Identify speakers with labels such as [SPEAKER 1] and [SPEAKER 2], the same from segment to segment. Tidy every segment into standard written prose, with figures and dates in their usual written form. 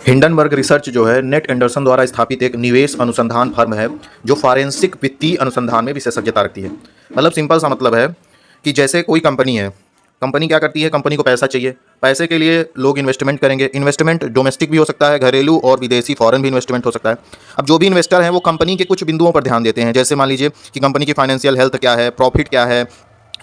[SPEAKER 1] Hindenburg research जो है net Anderson द्वारा स्थापित एक निवेश अनुसंधान फर्म है जो फॉरेंसिक वित्तीय अनुसंधान में विशेषज्ञता रखती है। मतलब सिंपल सा मतलब है कि जैसे कोई कंपनी है, कंपनी क्या करती है, कंपनी को पैसा चाहिए, पैसे के लिए लोग इन्वेस्टमेंट करेंगे। इन्वेस्टमेंट डोमेस्टिक भी हो सकता है, घरेलू और विदेशी फॉरेन भी इन्वेस्टमेंट हो सकता है। अब जो भी इन्वेस्टर हैं वो कंपनी के कुछ बिंदुओं पर ध्यान देते हैं, जैसे मान लीजिए कि कंपनी की फाइनेंशियल हेल्थ क्या है, प्रॉफिट क्या है,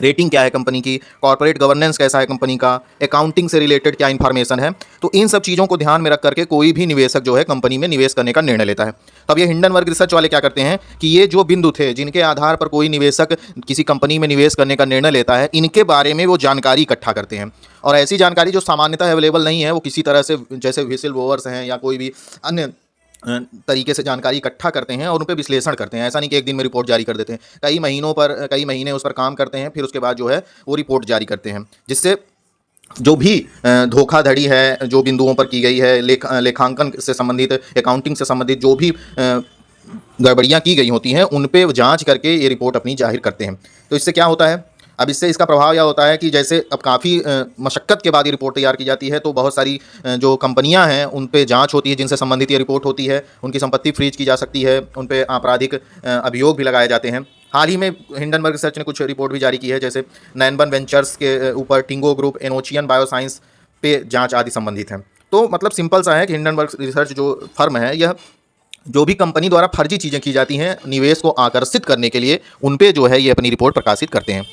[SPEAKER 1] रेटिंग क्या है कंपनी की, कॉर्पोरेट गवर्नेंस कैसा है कंपनी का, अकाउंटिंग से रिलेटेड क्या इन्फॉर्मेशन है। तो इन सब चीज़ों को ध्यान में रख करके कोई भी निवेशक जो है कंपनी में निवेश करने का निर्णय लेता है। तब ये हिंडनबर्ग रिसर्च वाले क्या करते हैं कि ये जो बिंदु थे जिनके आधार पर कोई निवेशक किसी कंपनी में निवेश करने का निर्णय लेता है, इनके बारे में वो जानकारी इकट्ठा करते हैं। और ऐसी जानकारी जो सामान्यतः अवेलेबल नहीं है, वो किसी तरह से जैसे व्हिसल ब्लोअर्स हैं या कोई भी अन्य तरीके से जानकारी इकट्ठा करते हैं और उन पे विश्लेषण करते हैं। ऐसा नहीं कि एक दिन में रिपोर्ट जारी कर देते हैं, कई महीने उस पर काम करते हैं, फिर उसके बाद जो है वो रिपोर्ट जारी करते हैं, जिससे जो भी धोखाधड़ी है जो बिंदुओं पर की गई है, लेखांकन से संबंधित, अकाउंटिंग से संबंधित जो भी गड़बड़ियाँ की गई होती हैं, उन पे जांच करके ये रिपोर्ट अपनी जाहिर करते हैं। तो इससे क्या होता है, अब इससे इसका प्रभाव यह होता है कि जैसे अब काफ़ी मशक्क़त के बाद ये रिपोर्ट तैयार की जाती है, तो बहुत सारी जो कंपनियां हैं उन पे जांच होती है जिनसे संबंधित ये रिपोर्ट होती है, उनकी संपत्ति फ्रीज की जा सकती है, उन पे आपराधिक अभियोग भी लगाए जाते हैं। हाल ही में हिंडनबर्ग रिसर्च ने कुछ रिपोर्ट भी जारी की है, जैसे नैनबन वेंचर्स के ऊपर टिंगो ग्रुप, एनोचियन बायोसाइंस पे जाँच आदि संबंधित हैं। तो मतलब सिंपल सा है कि हिंडनबर्ग रिसर्च जो फर्म है, यह जो भी कंपनी द्वारा फर्जी चीज़ें की जाती हैं निवेश को आकर्षित करने के लिए, उन पे जो है ये अपनी रिपोर्ट प्रकाशित करते हैं।